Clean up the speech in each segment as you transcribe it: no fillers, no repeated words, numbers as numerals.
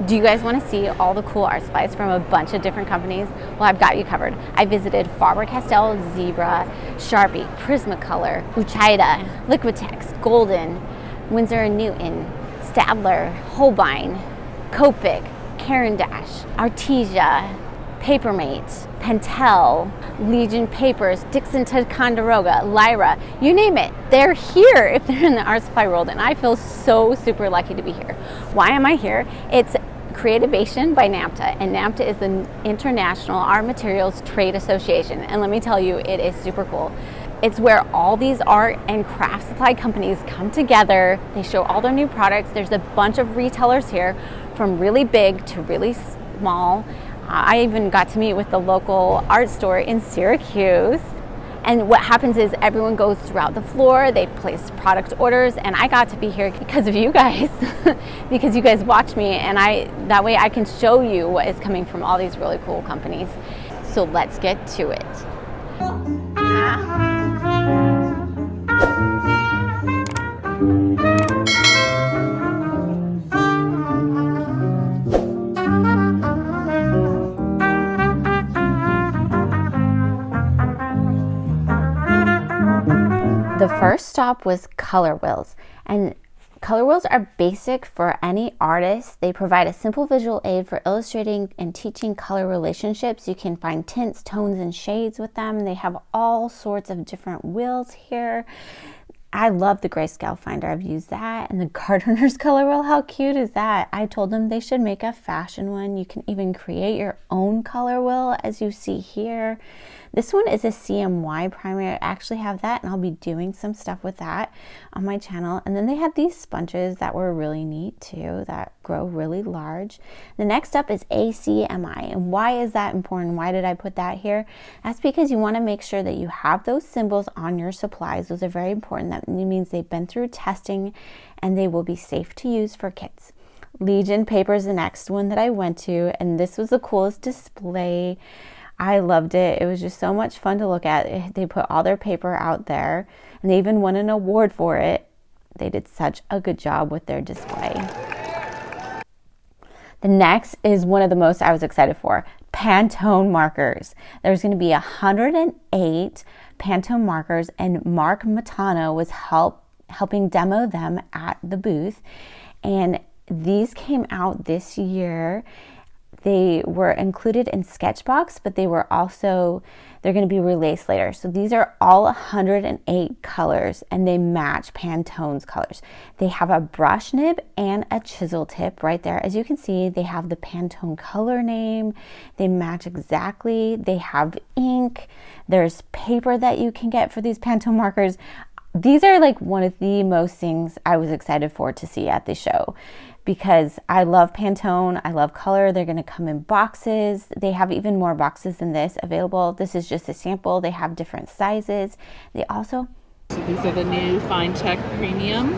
Do you guys want to see all the cool art supplies from a bunch of different companies? Well, I've got you covered. I visited Faber Castell, Zebra, Sharpie, Prismacolor, Uchida, Liquetix, Golden, Winsor & Newton, Staedtler, Holbein, Copic, Karin, Arteza, Papermate, Pentel, Legion Papers, Dixon Ticonderoga, Lyra, you name it. They're here if they're in the art supply world, and I feel so super lucky to be here. Why am I here? It's Creativation by Namta, and Namta is the International Art Materials Trade Association, and let me tell you, it is super cool. It's where all these art and craft supply companies come together. They show all their new products. There's a bunch of retailers here, from really big to really small. I even got to meet with the local art store in Syracuse. And what happens is everyone goes throughout the floor, they place product orders, and I got to be here because of you guys, because you guys watch me, and that way I can show you what is coming from all these really cool companies. So let's get to it. The first stop was color wheels, and color wheels are basic for any artist. They provide a simple visual aid for illustrating and teaching color relationships. You can find tints, tones, and shades with them. They have all sorts of different wheels here. I love the grayscale finder. I've used that. And the gardener's color wheel, how cute is that? I told them they should make a fashion one. You can even create your own color wheel, as you see here. This one is a CMY primer. I actually have that, and I'll be doing some stuff with that on my channel. And then they had these sponges that were really neat too, that grow really large. The next up is ACMI. And why is that important? Why did I put that here? That's because you want to make sure that you have those symbols on your supplies. Those are very important. That means they've been through testing and they will be safe to use for kids. Legion paper is the next one that I went to, and this was the coolest display. I loved it. It was just so much fun to look at. They put all their paper out there, and they even won an award for it. They did such a good job with their display. The next is one of the most I was excited for, Pantone markers. There's going to be 108 Pantone markers, and Mark Matano was helping demo them at the booth. And these came out this year. They were included in Sketchbox, but they're going to be released later. So these are all 108 colors, and they match Pantone's colors. They have a brush nib and a chisel tip right there. As you can see, they have the Pantone color name. They match exactly. They have ink. There's paper that you can get for these Pantone markers. These are like one of the most things I was excited for to see at the show, because I love Pantone, I love color. They're going to come in boxes. They have even more boxes than this available. This is just a sample. They have different sizes. They also... So these are the new Fine Tech Premium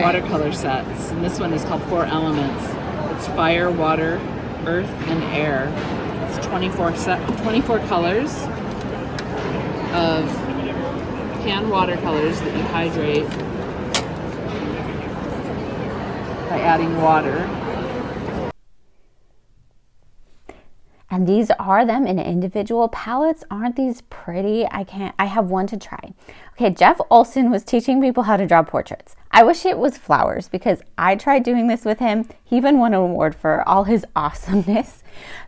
watercolor sets. And this one is called 4 Elements. It's fire, water, earth, and air. It's 24 colors of hand watercolors that you hydrate by adding water. And these are them in individual palettes. Aren't these pretty? I have one to try. Okay, Jeff Olson was teaching people how to draw portraits. I wish it was flowers, because I tried doing this with him. He even won an award for all his awesomeness.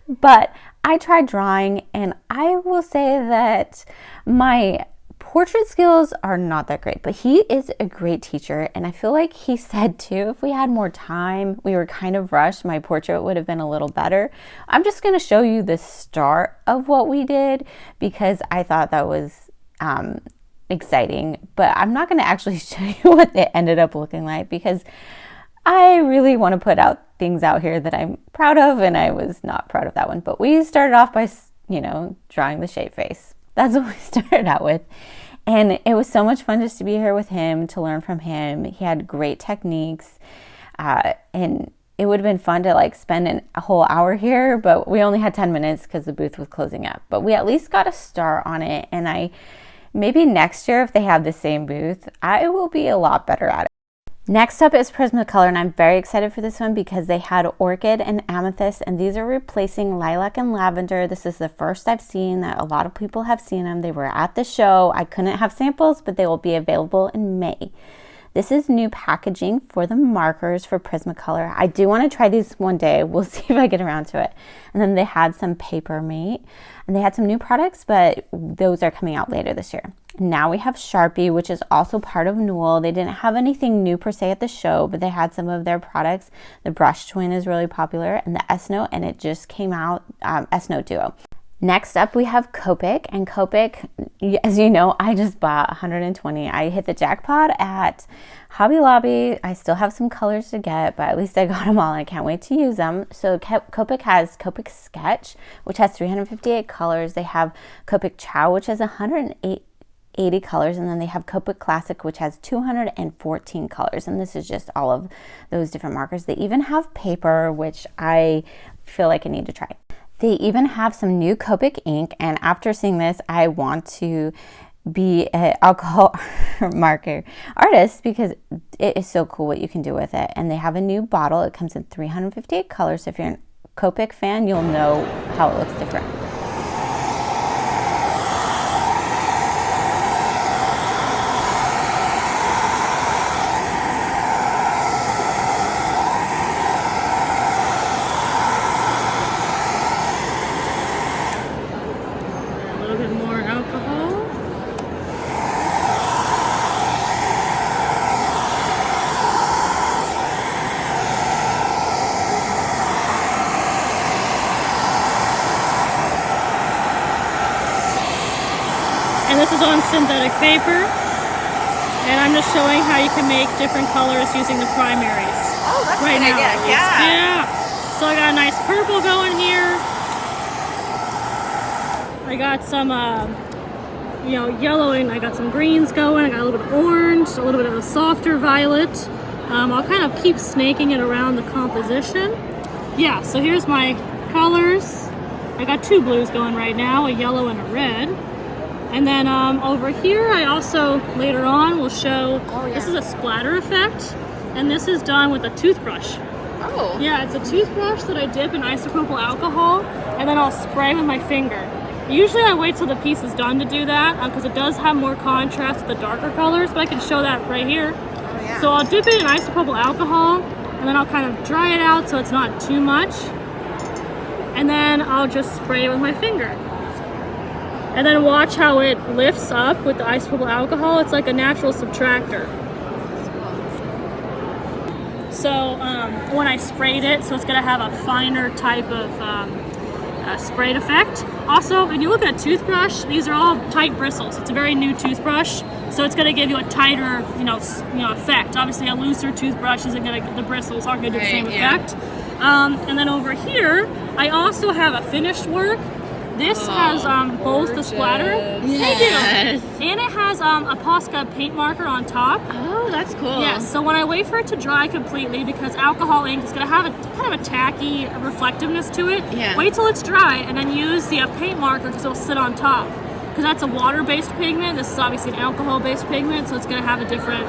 But I tried drawing, and I will say that my portrait skills are not that great, but he is a great teacher. And I feel like he said too, if we had more time, we were kind of rushed, my portrait would have been a little better. I'm just going to show you the start of what we did, because I thought that was exciting, but I'm not going to actually show you what it ended up looking like, because I really want to put out things out here that I'm proud of, and I was not proud of that one. But we started off by, drawing the shape face. That's what we started out with. And it was so much fun just to be here with him, to learn from him. He had great techniques, and it would have been fun to spend a whole hour here, but we only had 10 minutes because the booth was closing up. But we at least got a start on it, and maybe next year, if they have the same booth, I will be a lot better at it. Next up is Prismacolor, and I'm very excited for this one because they had Orchid and Amethyst, and these are replacing Lilac and Lavender. This is the first I've seen that a lot of people have seen them. They were at the show. I couldn't have samples, but they will be available in May. This is new packaging for the markers for Prismacolor. I do want to try these one day. We'll see if I get around to it. And then they had some Papermate, and they had some new products, but those are coming out later this year. Now we have Sharpie, which is also part of Newell. They didn't have anything new per se at the show, but they had some of their products. The Brush Twin is really popular, and the S-Note, and it just came out, S-Note Duo. Next up, we have Copic, and Copic, as you know, I just bought 120. I hit the jackpot at Hobby Lobby. I still have some colors to get, but at least I got them all, and I can't wait to use them. So Copic has Copic Sketch, which has 358 colors. They have Copic Chow, which has 180 colors, and then they have Copic Classic, which has 214 colors, and this is just all of those different markers. They even have paper, which I feel like I need to try. They even have some new Copic ink, and after seeing this, I want to be an alcohol marker artist because it is so cool what you can do with it. And they have a new bottle. It comes in 358 colors, so if you're a Copic fan, you'll know how it looks different. And this is on synthetic paper, and I'm just showing how you can make different colors using the primaries. Oh, that's right a good now. idea. Yeah. So I got a nice purple going here. I got some, yellowing. I got some greens going. I got a little bit of orange, a little bit of a softer violet. I'll kind of keep snaking it around the composition. Yeah. So here's my colors. I got two blues going right now, a yellow and a red. And then over here, I also, later on, will show, This is a splatter effect, and this is done with a toothbrush. Oh. Yeah, it's a toothbrush that I dip in isopropyl alcohol, and then I'll spray with my finger. Usually I wait till the piece is done to do that, because it does have more contrast with the darker colors, but I can show that right here. Oh, yeah. So I'll dip it in isopropyl alcohol, and then I'll kind of dry it out so it's not too much. And then I'll just spray it with my finger. And then watch how it lifts up with the isopropyl alcohol. It's like a natural subtractor. So when I sprayed it, so it's gonna have a finer type of sprayed effect. Also, when you look at a toothbrush, these are all tight bristles. It's a very new toothbrush, so it's gonna give you a tighter, effect. Obviously, a looser toothbrush isn't gonna, the bristles aren't gonna do the same effect. And then over here, I also have a finished work. This has both the splatter, Yes. and it has a Posca paint marker on top. Oh, that's cool. Yes, so when I wait for it to dry completely, because alcohol ink is going to have a kind of a tacky reflectiveness to it, wait till it's dry and then use the paint marker because it'll sit on top. Because that's a water-based pigment. This is obviously an alcohol-based pigment, so it's going to have a different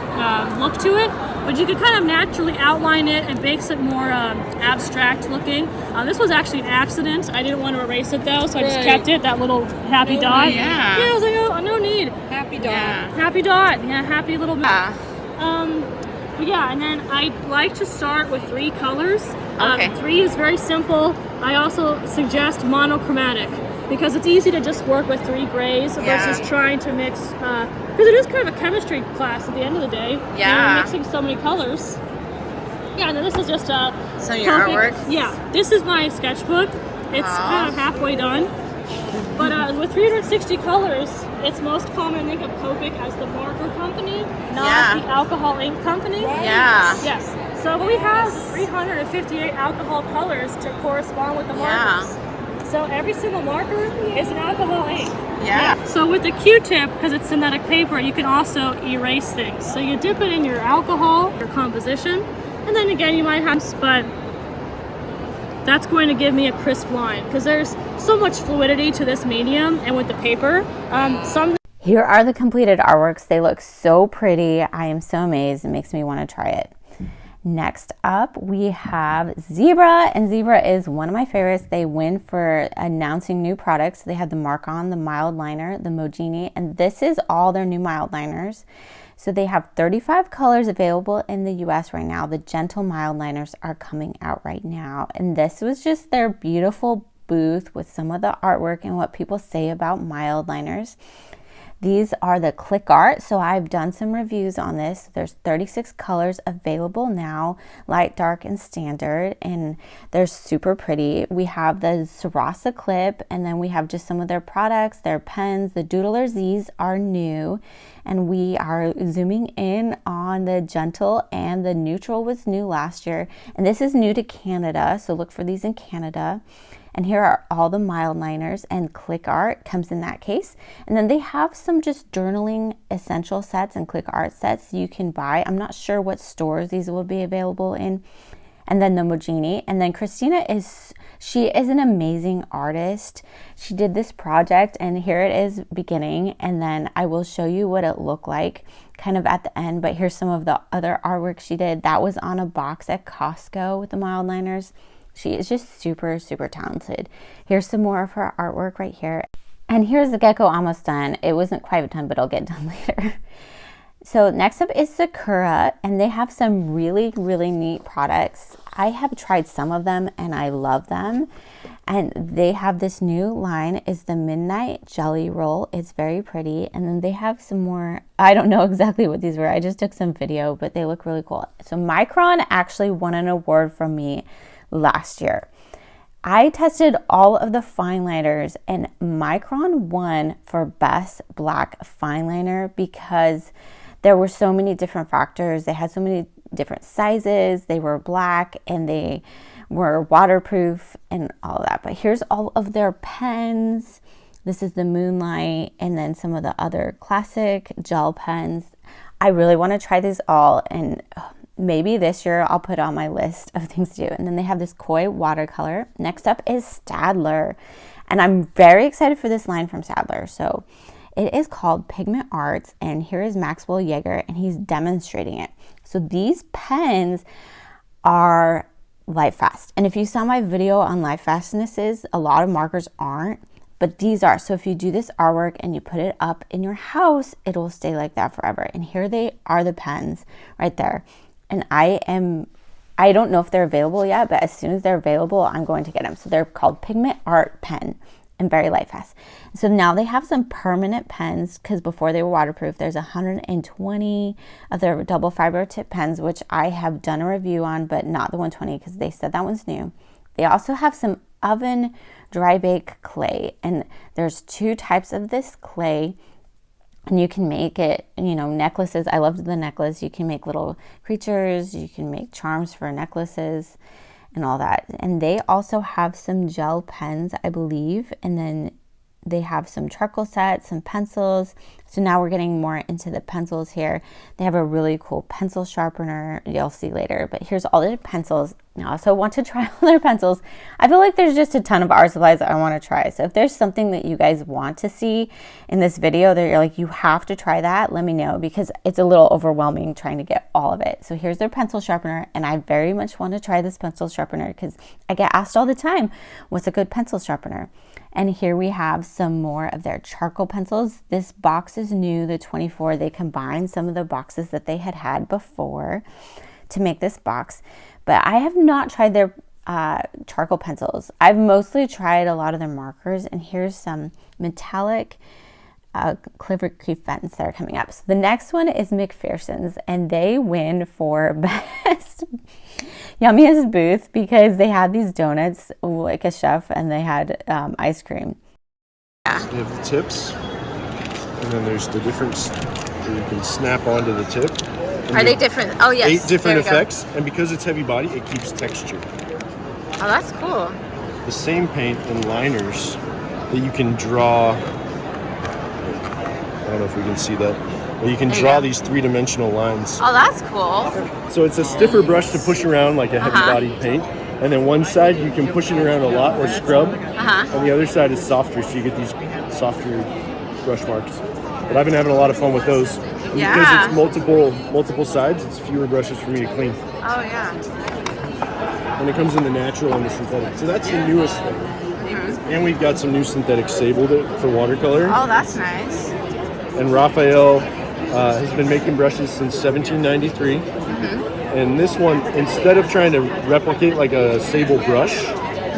look to it. But you can kind of naturally outline it. It makes it more abstract looking. This was actually an accident. I didn't want to erase it though, so I just kept it, that little happy dot. Yeah. I was like, oh, no need. Happy dot. Yeah. Happy dot. Yeah, happy little bit. Yeah. But yeah, and then I like to start with 3 colors. Okay. 3 is very simple. I also suggest monochromatic because it's easy to just work with 3 grays versus trying to mix, because it is kind of a chemistry class at the end of the day. Yeah. You're mixing so many colors. Yeah, and then this is just a... So your artwork? Yeah, this is my sketchbook. It's kind of halfway done. But with 360 colors, it's most common to think of Copic as the marker company, not the alcohol ink company. Yeah. Yes. So we have 358 alcohol colors to correspond with the markers. So every single marker is an alcohol ink. Yeah. So with the Q-tip, because it's synthetic paper, you can also erase things. So you dip it in your alcohol, your composition, and then again you might have, but that's going to give me a crisp line because there's so much fluidity to this medium and with the paper. Here are the completed artworks. They look so pretty. I am so amazed. It makes me want to try it. Next up, we have Zebra, and Zebra is one of my favorites. They win for announcing new products. They have the Mark-On, the Mildliner, the Mogini, and this is all their new Mildliners. So they have 35 colors available in the US right now. The Gentle Mildliners are coming out right now, and this was just their beautiful booth with some of the artwork and what people say about Mildliners. These are the Click Art, so I've done some reviews on this. There's 36 colors available now, light, dark, and standard, and they're super pretty. We have the Sarasa Clip, and then we have just some of their products, their pens. The Doodlers, these are new, and we are zooming in on the Gentle, and the Neutral was new last year, and this is new to Canada, so look for these in Canada. And here are all the Mildliners, and Click Art comes in that case. And then they have some just journaling essential sets and Click Art sets you can buy. I'm not sure what stores these will be available in. And then the Mogini. And then Christina she is an amazing artist. She did this project, and here it is beginning. And then I will show you what it looked like kind of at the end. But here's some of the other artwork she did. That was on a box at Costco with the Mildliners. She is just super, super talented. Here's some more of her artwork right here. And here's the gecko almost done. It wasn't quite done, but it'll get done later. So next up is Sakura, and they have some really, really neat products. I have tried some of them and I love them. And they have this new line is the Midnight Jelly Roll. It's very pretty. And then they have some more, I don't know exactly what these were. I just took some video, but they look really cool. So Micron actually won an award from me last year. I tested all of the fine liners, and Micron won for best black fine liner because there were so many different factors. They had so many different sizes, they were black, and they were waterproof and all of that. But here's all of their pens. This is the Moonlight, and then some of the other classic gel pens. I really want to try these all, and maybe this year I'll put on my list of things to do. And then they have this Koi watercolor. Next up is Staedtler. And I'm very excited for this line from Staedtler. So it is called Pigment Arts. And here is Maxwell Yeager, and he's demonstrating it. So these pens are light fast. And if you saw my video on light fastnesses, a lot of markers aren't, but these are. So if you do this artwork and you put it up in your house, it will stay like that forever. And here they are, the pens right there. And I don't know if they're available yet, but as soon as they're available, I'm going to get them. So they're called Pigment Art Pen and very light fast. So now they have some permanent pens, because before they were waterproof. There's 120 of their double fiber tip pens, which I have done a review on, but not the 120 because they said that one's new. They also have some oven dry bake clay, and there's two types of this clay. And you can make it, necklaces. I loved the necklace. You can make little creatures. You can make charms for necklaces and all that. And they also have some gel pens, I believe. And then they have some charcoal sets, some pencils. So now we're getting more into the pencils here. They have a really cool pencil sharpener. You'll see later. But here's all the pencils. I also want to try all their pencils. I feel like there's just a ton of art supplies that I want to try. So if there's something that you guys want to see in this video that you're like, you have to try that, let me know, because it's a little overwhelming trying to get all of it. So here's their pencil sharpener, and I very much want to try this pencil sharpener because I get asked all the time, what's a good pencil sharpener? And here we have some more of their charcoal pencils. This box is new, the 24. They combined some of the boxes that they had before to make this box. But I have not tried their charcoal pencils. I've mostly tried a lot of their markers. And here's some metallic calligraphy pens that are coming up. So the next one is MacPhearsons, and they win for best yummiest booth because they had these donuts like a chef, and they had ice cream. Yeah. You have the tips, and then there's the difference where you can snap onto the tip. Are they different? Oh, yes. 8 different effects, and because it's heavy body, it keeps texture. Oh, that's cool. The same paint and liners that you can draw. I don't know if we can see that. But you can draw these 3-dimensional lines. Oh, that's cool. So it's a stiffer brush to push around like a heavy body paint. And then one side you can push it around a lot or scrub. And the other side is softer, so you get these softer brush marks. But I've been having a lot of fun with those. Yeah. Because it's multiple sides, it's fewer brushes for me to clean. Oh, yeah. And it comes in the natural and the synthetic. So that's the newest thing. And we've got some new synthetic sable for watercolor. Oh, that's nice. And Raphael has been making brushes since 1793. And this one, instead of trying to replicate like a sable brush,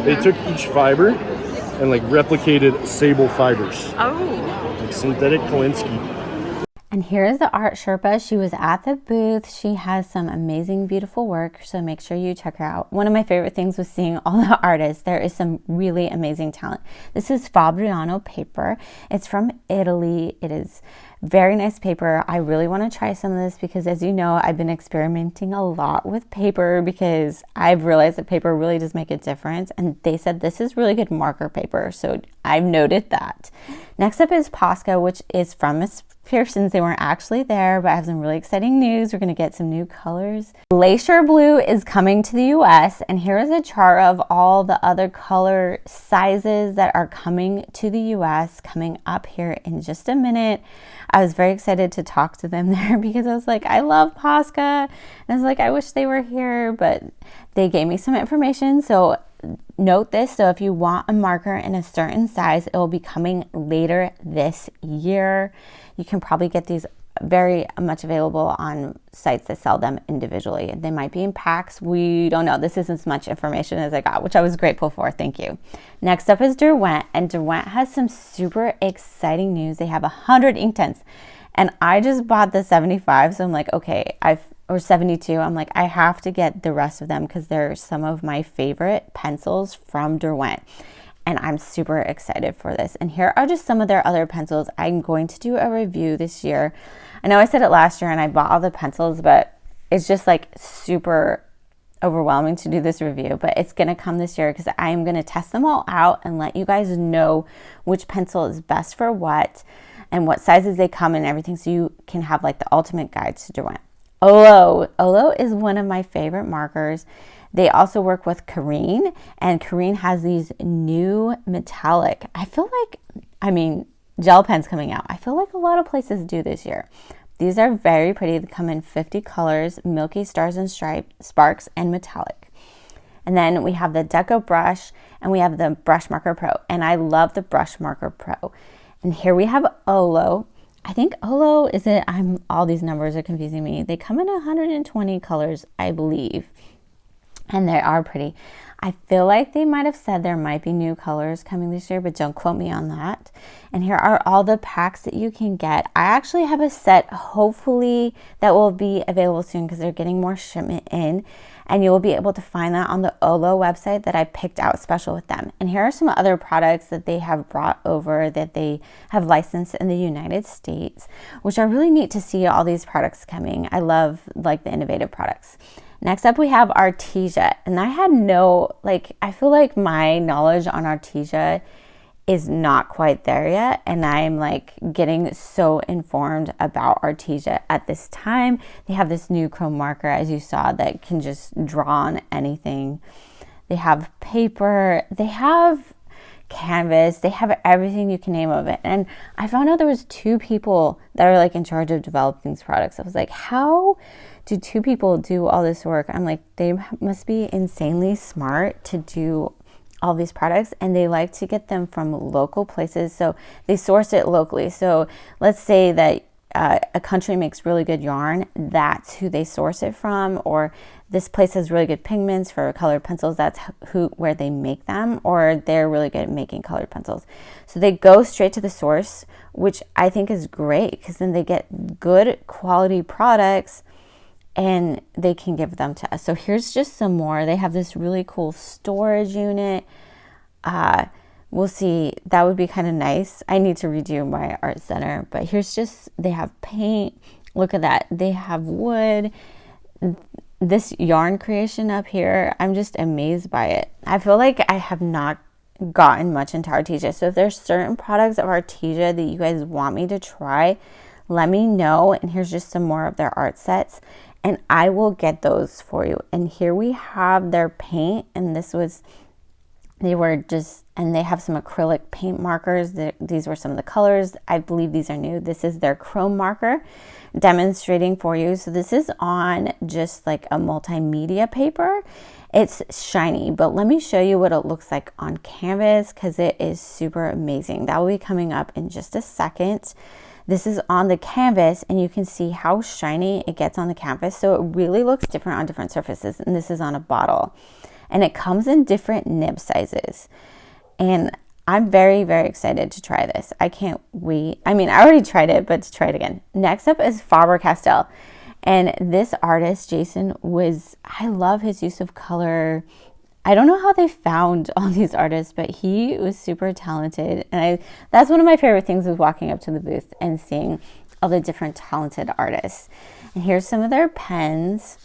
they took each fiber and like replicated sable fibers. Oh. Like synthetic Kolinsky. And here's the art Sherpa. She was at the booth. She has some amazing, beautiful work, so make sure you check her out. One of my favorite things was seeing all the artists. There is some really amazing talent. This is Fabriano paper. It's from Italy. It is very nice paper. I really want to try some of this because, as you know, I've been experimenting a lot with paper because I've realized that paper really does make a difference. And they said this is really good marker paper, so I've noted that. Next up is Posca, which is from MacPhearsons. They weren't actually there, but I have some really exciting news. We're going to get some new colors. Glacier Blue is coming to the US, and here is a chart of all the other color sizes that are coming to the US coming up here in just a minute. I was very excited to talk to them there because I was like, I love Posca. And I was like, I wish they were here, but they gave me some information. So note this. So if you want a marker in a certain size, it will be coming later this year. You can probably get these very much available on sites that sell them individually. They might be in packs. We don't know. This isn't as much information as I got, which I was grateful for. Thank you. Next up is Derwent, and Derwent has some super exciting news. They have 100 Inktense, and I just bought the 75, so I'm like, okay, or 72. I'm like, I have to get the rest of them because they're some of my favorite pencils from Derwent. And I'm super excited for this. And here are just some of their other pencils. I'm going to do a review this year. I know I said it last year and I bought all the pencils, but it's just like super overwhelming to do this review. But it's going to come this year because I am going to test them all out and let you guys know which pencil is best for what and what sizes they come in and everything, so you can have like the ultimate guide to Derwent. Olo is one of my favorite markers. They also work with Karin, and Karin has these new metallic, gel pens coming out. I feel like a lot of places do this year. These are very pretty. They come in 50 colors, milky stars and stripes, sparks, and metallic. And then we have the Deco brush, and we have the Brush Marker Pro, and I love the Brush Marker Pro. And here we have Olo. I think Olo all these numbers are confusing me. They come in 120 colors, I believe. And they are pretty. I feel like they might have said there might be new colors coming this year, but don't quote me on that. And here are all the packs that you can get. I actually have a set, hopefully, that will be available soon because they're getting more shipment in. And you will be able to find that on the Olo website that I picked out special with them. And here are some other products that they have brought over that they have licensed in the United States, which are really neat to see all these products coming. I love like the innovative products. Next up, we have Arteza, and I feel like my knowledge on Arteza is not quite there yet, and I'm like getting so informed about Arteza at this time. They have this new chrome marker, as you saw, that can just draw on anything. They have paper, they have canvas, they have everything you can name of it. And I found out there was 2 people that are like in charge of developing these products. I was like, how do 2 people do all this work? I'm like, they must be insanely smart to do all these products, and they like to get them from local places, so they source it locally. So let's say that a country makes really good yarn, that's who they source it from, or this place has really good pigments for colored pencils, that's where they make them, or they're really good at making colored pencils. So they go straight to the source, which I think is great because then they get good quality products and they can give them to us. So here's just some more. They have this really cool storage unit. We'll see. That would be kind of nice. I need to redo my art center, but here's just, they have paint. Look at that. They have wood. This yarn creation up here, I'm just amazed by it. I feel like I have not gotten much into Arteza. So if there's certain products of Arteza that you guys want me to try, let me know. And here's just some more of their art sets, and I will get those for you. And here we have their paint, and this was They were just, and they have some acrylic paint markers. These were some of the colors. I believe these are new. This is their chrome marker demonstrating for you. So this is on just like a multimedia paper. It's shiny, but let me show you what it looks like on canvas because it is super amazing. That will be coming up in just a second. This is on the canvas and you can see how shiny it gets on the canvas. So it really looks different on different surfaces. And this is on a bottle. And it comes in different nib sizes. And I'm very, very excited to try this. I can't wait. I mean, I already tried it, but to try it again. Next up is Faber Castell. And this artist, Jason, I love his use of color. I don't know how they found all these artists, but he was super talented. And that's one of my favorite things is walking up to the booth and seeing all the different talented artists. And here's some of their pens.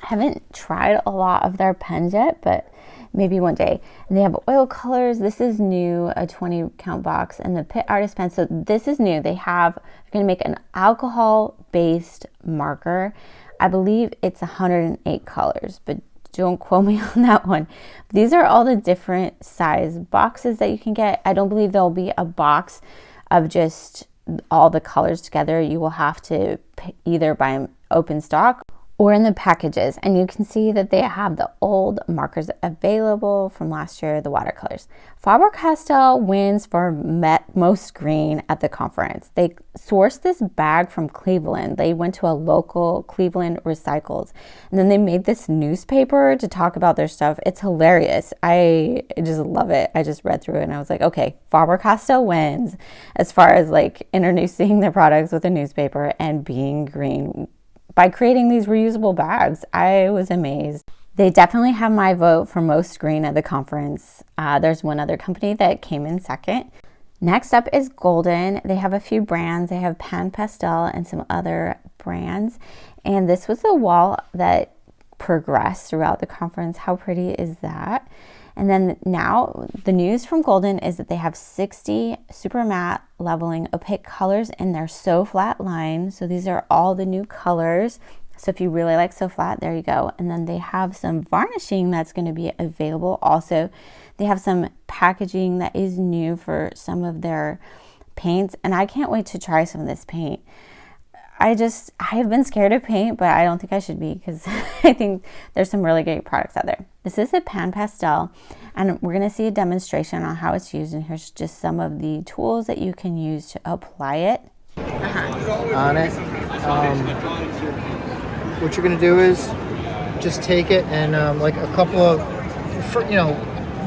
I haven't tried a lot of their pens yet, but maybe one day. And they have oil colors. This is new, a 20 count box, and the Pit Artist pen. So this is new. They're going to make an alcohol-based marker. I believe it's 108 colors, but don't quote me on that one. These are all the different size boxes that you can get. I don't believe there'll be a box of just all the colors together. You will have to either buy open stock or in the packages, and you can see that they have the old markers available from last year, the watercolors. Faber Castell wins for most green at the conference. They sourced this bag from Cleveland. They went to a local Cleveland Recycles, and then they made this newspaper to talk about their stuff. It's hilarious. I just love it. I just read through it and I was like, okay, Faber Castell wins as far as like introducing their products with a newspaper and being green by creating these reusable bags. I was amazed. They definitely have my vote for most green at the conference. There's one other company that came in second. Next up is Golden. They have a few brands. They have Pan Pastel and some other brands. And this was the wall that progressed throughout the conference. How pretty is that? And then now the news from Golden is that they have 60 super matte leveling opaque colors in their So Flat line. So these are all the new colors. So if you really like So Flat, there you go. And then they have some varnishing that's going to be available also. They have some packaging that is new for some of their paints. And I can't wait to try some of this paint. I have been scared of paint, but I don't think I should be because I think there's some really great products out there. This is a Pan Pastel, and we're going to see a demonstration on how it's used, and here's just some of the tools that you can use to apply it. On it. What you're going to do is just take it and like a couple of,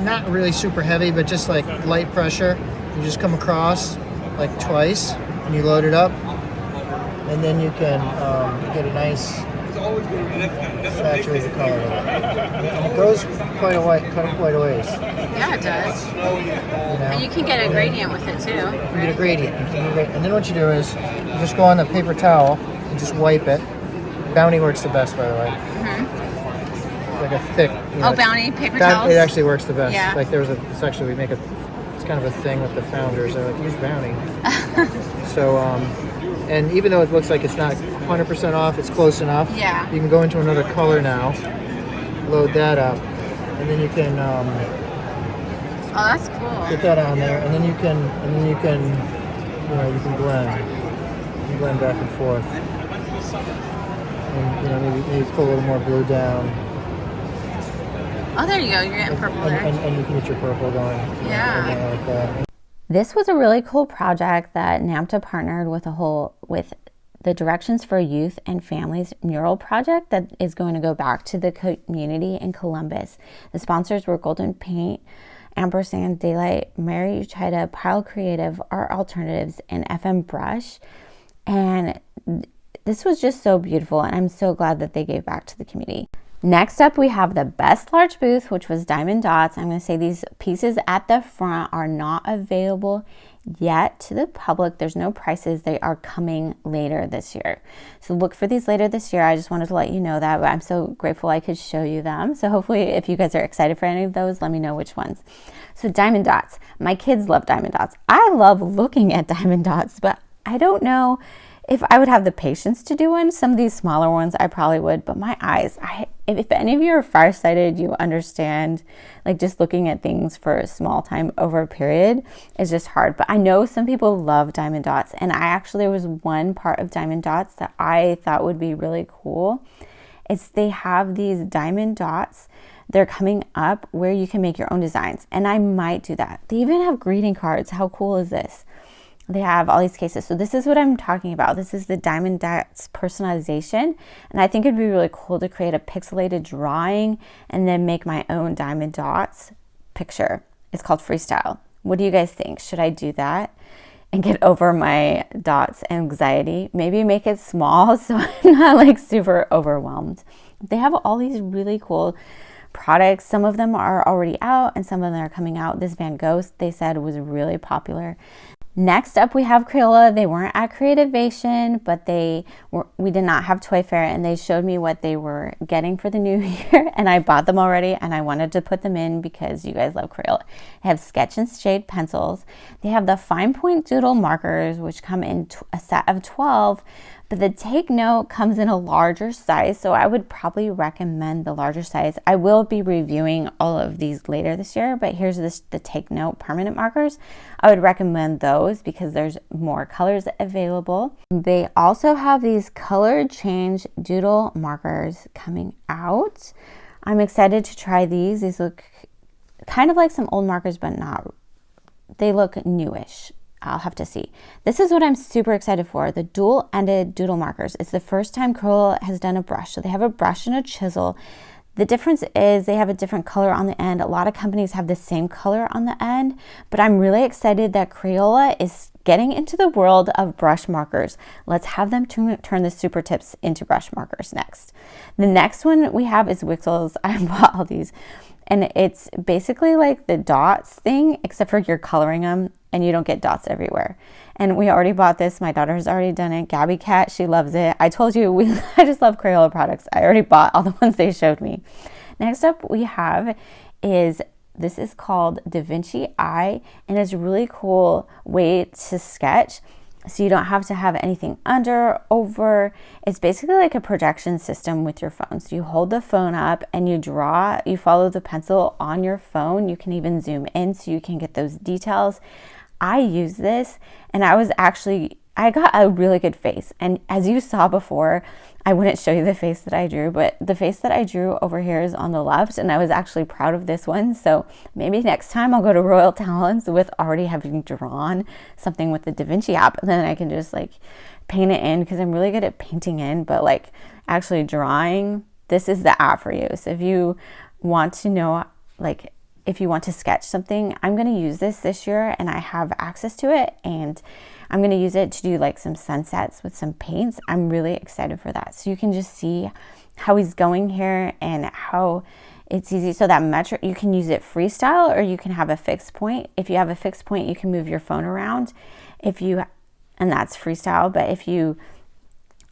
not really super heavy, but just like light pressure. You just come across like twice, and you load it up. And then you can get a nice saturated color with it. And it goes quite a ways. Yeah, it does. You know? And you can get a gradient with it too. You can get a gradient. And then what you do is you just go on the paper towel and just wipe it. Bounty works the best, by the way. Mm-hmm. Like a thick. Bounty paper towels? It actually works the best. Yeah. Like it's kind of a thing with the founders. They're like, use Bounty. So, and even though it looks like it's not 100% off, it's close enough. Yeah. You can go into another color now, load that up, and then you can oh, that's cool. get that on there, and then you can blend. You can blend back and forth, and maybe pull a little more blue down. Oh, there you go. You're getting purple there. And you can get your purple going. Yeah. Like that. This was a really cool project that Namta partnered with the Directions for Youth and Families mural project that is going to go back to the community in Columbus. The sponsors were Golden Paint, Ampersand, Daylight, Mary Uchida, Pile Creative, Art Alternatives, and FM Brush. And this was just so beautiful, and I'm so glad that they gave back to the community. Next up, we have the best large booth, which was Diamond Dotz. I'm going to say these pieces at the front are not available yet to the public. There's no prices. They are coming later this year. So look for these later this year. I just wanted to let you know that, but I'm so grateful I could show you them. So hopefully if you guys are excited for any of those, let me know which ones. So Diamond Dotz. My kids love Diamond Dotz. I love looking at Diamond Dotz, but I don't know if I would have the patience to do one. Some of these smaller ones I probably would, but my eyes, if any of you are farsighted, you understand, like just looking at things for a small time over a period is just hard. But I know some people love diamond dots, and there was one part of diamond dots that I thought would be really cool. They have these diamond dots. They're coming up where you can make your own designs, and I might do that. They even have greeting cards. How cool is this? They have all these cases. So this is what I'm talking about. This is the diamond dots personalization. And I think it'd be really cool to create a pixelated drawing and then make my own diamond dots picture. It's called Freestyle. What do you guys think? Should I do that and get over my dots anxiety? Maybe make it small so I'm not like super overwhelmed. They have all these really cool products. Some of them are already out and some of them are coming out. This Van Gogh, they said, was really popular. Next up, we have Crayola. They weren't at Creativation, but we did not have Toy Fair, and they showed me what they were getting for the new year, and I bought them already, and I wanted to put them in because you guys love Crayola. They have sketch and shade pencils. They have the fine point doodle markers, which come in a set of 12, but the Take Note comes in a larger size, so I would probably recommend the larger size. I will be reviewing all of these later this year, but here's the Take Note permanent markers. I would recommend those because there's more colors available. They also have these color change doodle markers coming out. I'm excited to try these. These look kind of like some old markers, but not. They look newish. I'll have to see. This is what I'm super excited for, the dual-ended doodle markers. It's the first time Crayola has done a brush. So they have a brush and a chisel. The difference is they have a different color on the end. A lot of companies have the same color on the end, but I'm really excited that Crayola is getting into the world of brush markers. Let's have them turn the super tips into brush markers next. The next one we have is Wixels. I bought all these, and it's basically like the dots thing, except for you're coloring them and you don't get dots everywhere. And we already bought this. My daughter has already done it. Gabby Cat, she loves it. I told you, I just love Crayola products. I already bought all the ones they showed me. Next up we have this is called Da Vinci Eye, and it's a really cool way to sketch. So you don't have to have anything under, over. It's basically like a projection system with your phone. So you hold the phone up and you draw, you follow the pencil on your phone. You can even zoom in so you can get those details. I use this, and I got a really good face. And as you saw before, I wouldn't show you the face that I drew, but the face that I drew over here is on the left, and I was actually proud of this one. So maybe next time I'll go to Royal Talons with already having drawn something with the Da Vinci app, and then I can just like paint it in, because I'm really good at painting in, but like actually drawing, this is the app for you. So if you want to know, like, if you want to sketch something, I'm going to use this year, and I have access to it, and I'm going to use it to do like some sunsets with some paints. I'm really excited for that. So you can just see how he's going here and how it's easy. So that metric, you can use it freestyle, or you can have a fixed point. If you have a fixed point, you can move your phone around. And that's freestyle, but if you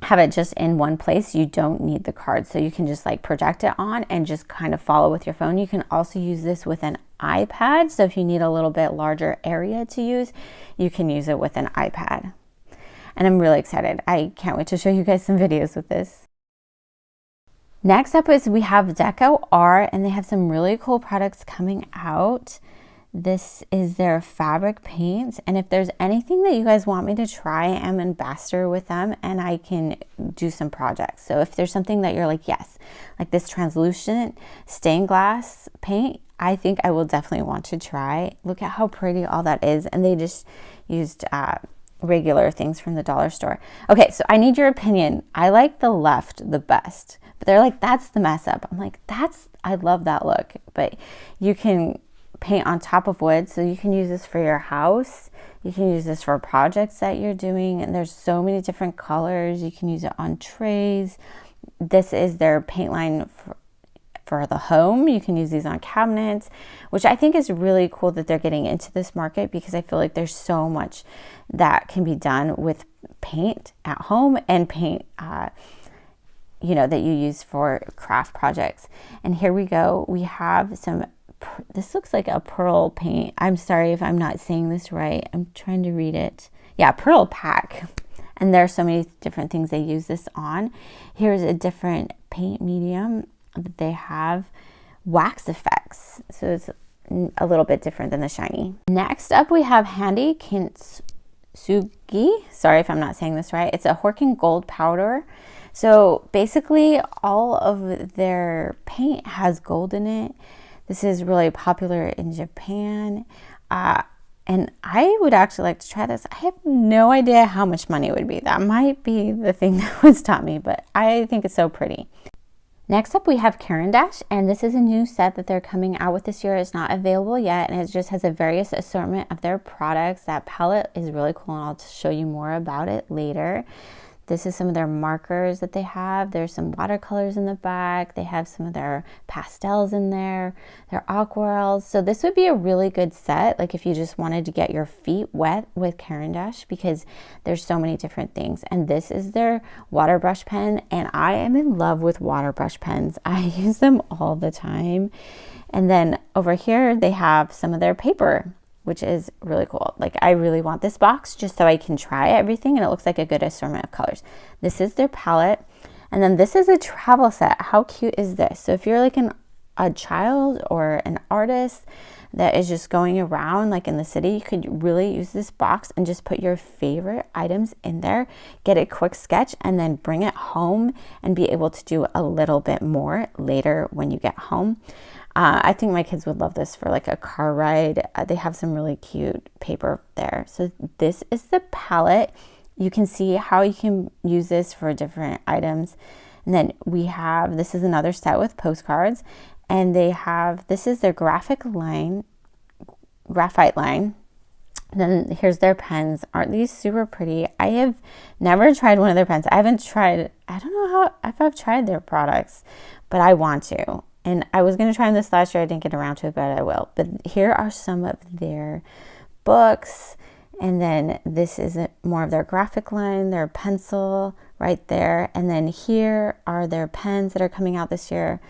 have it just in one place, you don't need the card. So you can just like project it on and just kind of follow with your phone. You can also use this with an iPad. So if you need a little bit larger area to use, you can use it with an iPad. And I'm really excited. I can't wait to show you guys some videos with this. Next up is we have Deco Art, and they have some really cool products coming out. This is their fabric paints, and if there's anything that you guys want me to try, I'm ambassador with them, and I can do some projects. So if there's something that you're like, yes, like this translucent stained glass paint, I think I will definitely want to try. Look at how pretty all that is, and they just used regular things from the dollar store. Okay, so I need your opinion. I like the left the best, but they're like, that's the mess up. I'm like, I love that look, but you can paint on top of wood, so you can use this for your house, you can use this for projects that you're doing, and there's so many different colors. You can use it on trays. This is their paint line for the home. You can use these on cabinets, which I think is really cool that they're getting into this market, because I feel like there's so much that can be done with paint at home and paint that you use for craft projects. And here we go, we have this looks like a pearl paint. I'm sorry if I'm not saying this right. I'm trying to read it. Yeah, pearl pack. And there are so many different things they use this on. Here's a different paint medium that they have, wax effects. So it's a little bit different than the shiny. Next up, we have Handy Kintsugi. Sorry if I'm not saying this right. It's a Horkin gold powder. So basically all of their paint has gold in it. This is really popular in Japan. And I would actually like to try this. I have no idea how much money it would be. That might be the thing that would stop me, but I think it's so pretty. Next up, we have Karin Dash, and this is a new set that they're coming out with this year. It's not available yet, and it just has a various assortment of their products. That palette is really cool, and I'll show you more about it later. This is some of their markers that they have. There's some watercolors in the back. They have some of their pastels in there, their aquarels. So this would be a really good set, like if you just wanted to get your feet wet with Karin Dash, because there's so many different things. And this is their water brush pen, and I am in love with water brush pens. I use them all the time. And then over here, they have some of their paper, which is really cool. Like, I really want this box just so I can try everything, and it looks like a good assortment of colors. This is their palette, and then this is a travel set. How cute is this? So if you're like a child or an artist that is just going around like in the city, you could really use this box and just put your favorite items in there, get a quick sketch, and then bring it home and be able to do a little bit more later when you get home. I think my kids would love this for like a car ride. They have some really cute paper there. So this is the palette. You can see how you can use this for different items. And then we have, this is another set with postcards, and they have, this is their graphite line. And then here's their pens. Aren't these super pretty? I have never tried one of their pens. I don't know if I've tried their products, but I want to. And I was going to try them this last year. I didn't get around to it, but I will. But here are some of their books. And then this is more of their graphic line, their pencil right there. And then here are their pens that are coming out this year.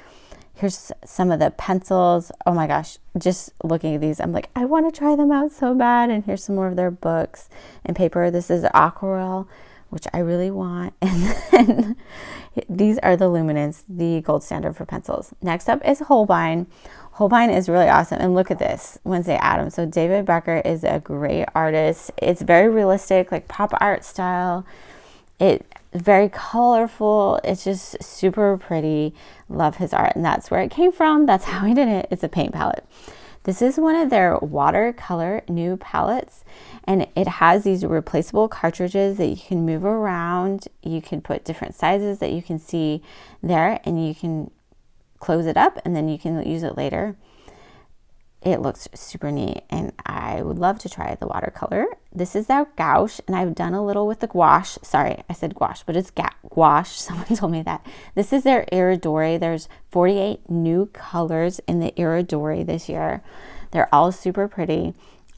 Here's some of the pencils. Oh my gosh, just looking at these, I'm like, I want to try them out so bad. And here's some more of their books and paper. This is aquarelle, which I really want. And then these are the Luminance, the gold standard for pencils. Next up is Holbein. Holbein is really awesome. And look at this, Wednesday Addams. So David Becker is a great artist. It's very realistic, like pop art style. It's very colorful. It's just super pretty. Love his art. And that's where it came from. That's how he did it. It's a paint palette. This is one of their watercolor new palettes, and it has these replaceable cartridges that you can move around. You can put different sizes that you can see there, and you can close it up and then you can use it later. It looks super neat, and I would love to try the watercolor. This is their gouache, and I've done a little with the gouache. Sorry, I said gouache, but it's gouache. Someone told me that. This is their Iridori. There's 48 new colors in the Iridori this year. They're all super pretty.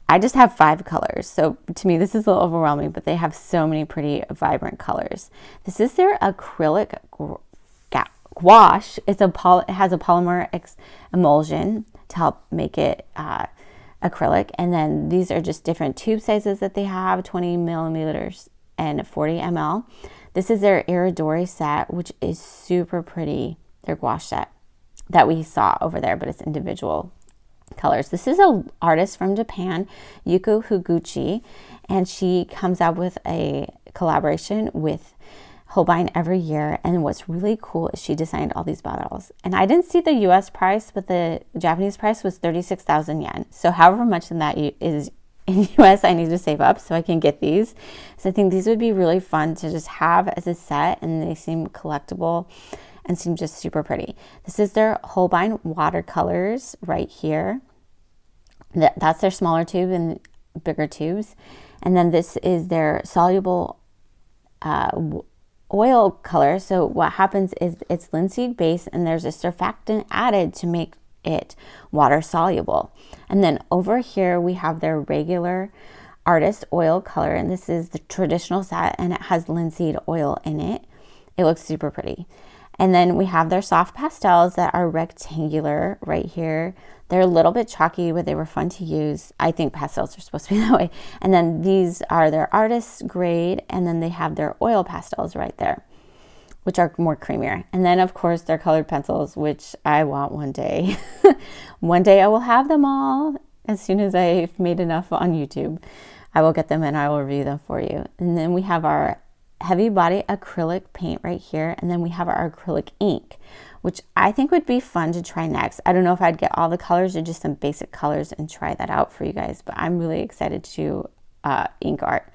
I just have 5 colors, so to me this is a little overwhelming, but they have so many pretty vibrant colors. This is their acrylic gouache. It has a polymer emulsion to help make it acrylic. And then these are just different tube sizes that they have, 20 millimeters and 40 ml. This is their Iridori set, which is super pretty, their gouache set that we saw over there, but it's individual colors. This is an artist from Japan, Yuko Higuchi, and she comes out with a collaboration with Holbein every year. And what's really cool is she designed all these bottles. And I didn't see the US price, but the Japanese price was 36,000 yen. So however much than that is in US, I need to save up so I can get these. So I think these would be really fun to just have as a set, and they seem collectible and seem just super pretty. This is their Holbein watercolors right here. That's their smaller tube and bigger tubes. And then this is their soluble oil color. So what happens is it's linseed base, and there's a surfactant added to make it water soluble. And then over here we have their regular artist oil color, and this is the traditional set, and it has linseed oil in it. It looks super pretty. And then we have their soft pastels that are rectangular right here. They're a little bit chalky, but they were fun to use. I think pastels are supposed to be that way. And then these are their artist's grade, and then they have their oil pastels right there, which are more creamier. And then of course their colored pencils, which I want one day. One day I will have them all. As soon as I've made enough on YouTube, I will get them and I will review them for you. And then we have our heavy body acrylic paint right here. And then we have our acrylic ink, which I think would be fun to try next. I don't know if I'd get all the colors or just some basic colors and try that out for you guys, but I'm really excited to ink art.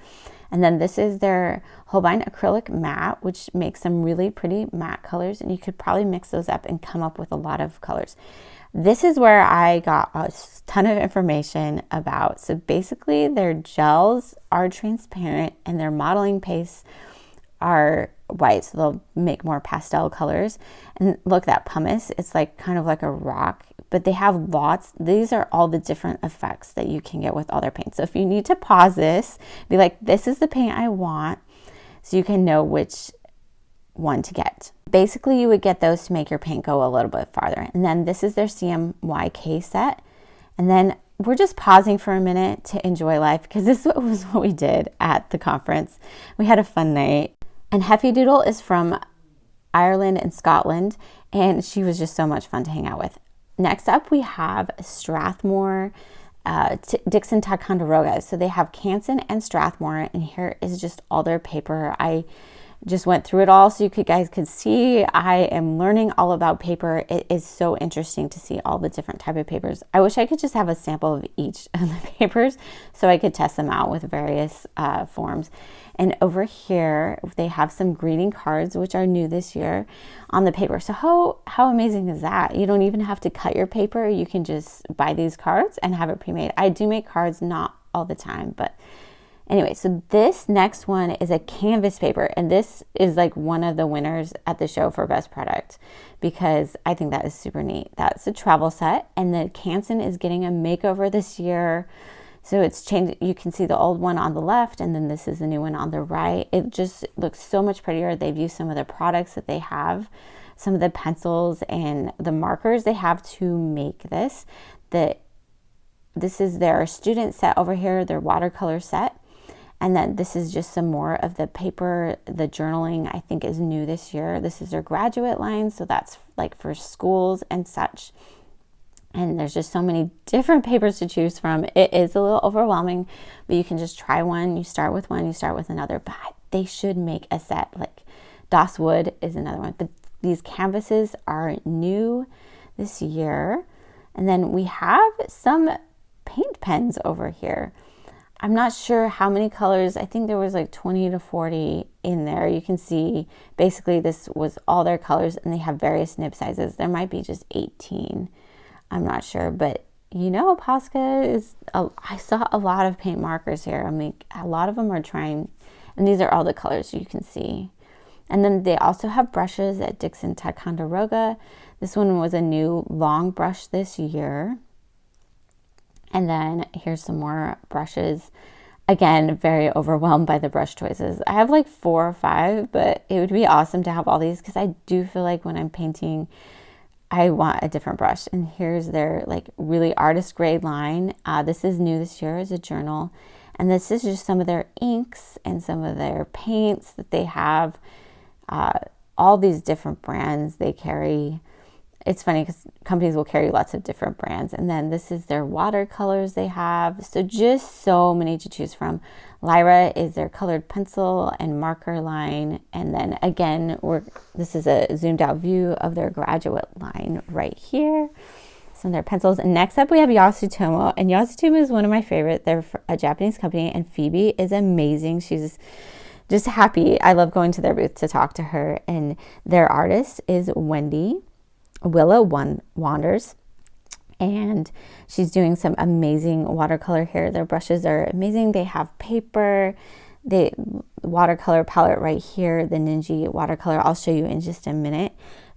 And then this is their Holbein acrylic matte, which makes some really pretty matte colors, and you could probably mix those up and come up with a lot of colors. This is where I got a ton of information about. So basically their gels are transparent and their modeling pastes are white, so they'll make more pastel colors. And look, that pumice, it's like kind of like a rock, but they have lots. These are all the different effects that you can get with all their paints. So if you need to pause this, be like, this is the paint I want, so you can know which one to get. Basically, you would get those to make your paint go a little bit farther. And then this is their CMYK set. And then we're just pausing for a minute to enjoy life, because this was what we did at the conference. We had a fun night. And Heffy Doodle is from Ireland and Scotland, and she was just so much fun to hang out with. Next up, we have Strathmore, Dixon Ticonderoga. So they have Canson and Strathmore, and here is just all their paper. I just went through it all so you guys could see. I am learning all about paper. It is so interesting to see all the different type of papers. I wish I could just have a sample of each of the papers so I could test them out with various forms. And over here, they have some greeting cards, which are new this year on the paper. So how amazing is that? You don't even have to cut your paper. You can just buy these cards and have it pre-made. I do make cards, not all the time, but anyway, so this next one is a canvas paper, and this is like one of the winners at the show for best product, because I think that is super neat. That's a travel set, and the Canson is getting a makeover this year. So it's changed. You can see the old one on the left, and then this is the new one on the right. It just looks so much prettier. They've used some of the products that they have, some of the pencils and the markers they have to make this. This is their student set over here, their watercolor set. And then this is just some more of the paper. The journaling, I think, is new this year. This is their graduate line, so that's like for schools and such. And there's just so many different papers to choose from. It is a little overwhelming, but you can just try one. You start with one, you start with another. But they should make a set. Like Dotz Wood is another one. But these canvases are new this year. And then we have some paint pens over here. I'm not sure how many colors. I think there was like 20 to 40 in there. You can see basically this was all their colors, and they have various nib sizes. There might be just 18. I'm not sure, but you know, Posca is, I saw a lot of paint markers here. I mean, a lot of them are trying, and these are all the colors you can see. And then they also have brushes at Dixon Ticonderoga. This one was a new long brush this year. And then here's some more brushes. Again, very overwhelmed by the brush choices. I have like 4 or 5, but it would be awesome to have all these, because I do feel like when I'm painting, I want a different brush. And here's their like really artist grade line. This is new this year as a journal. And this is just some of their inks and some of their paints that they have. All these different brands they carry. It's funny because companies will carry lots of different brands. And then this is their watercolors they have. So just so many to choose from. Lyra is their colored pencil and marker line. And then again, this is a zoomed out view of their graduate line right here. Some of their pencils. And next up we have Yasutomo. And Yasutomo is one of my favorite. They're a Japanese company, and Phoebe is amazing. She's just happy. I love going to their booth to talk to her. And their artist is Wendy Willa Wanders, and she's doing some amazing watercolor here. Their brushes are amazing. They have paper, the watercolor palette right here, the Ninja watercolor. I'll show you in just a minute,